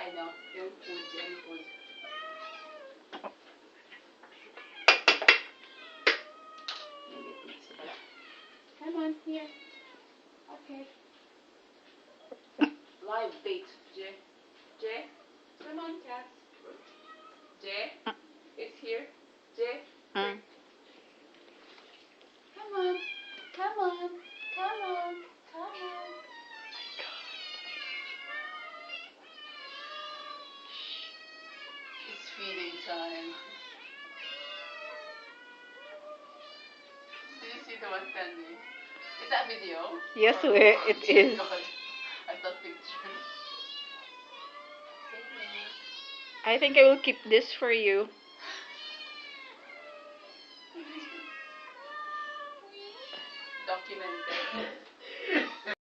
ano, yung food, yung food. Come on, here. Okay. Live bait, Jay. Jay, come on, cat. Jay, it's here. Jay, come on, come on, come on, come on. It's feeding time. Do you see the one standing? Is that video? Yes, Or- it is. God. I thought picture. I think I will keep this for you. Documented.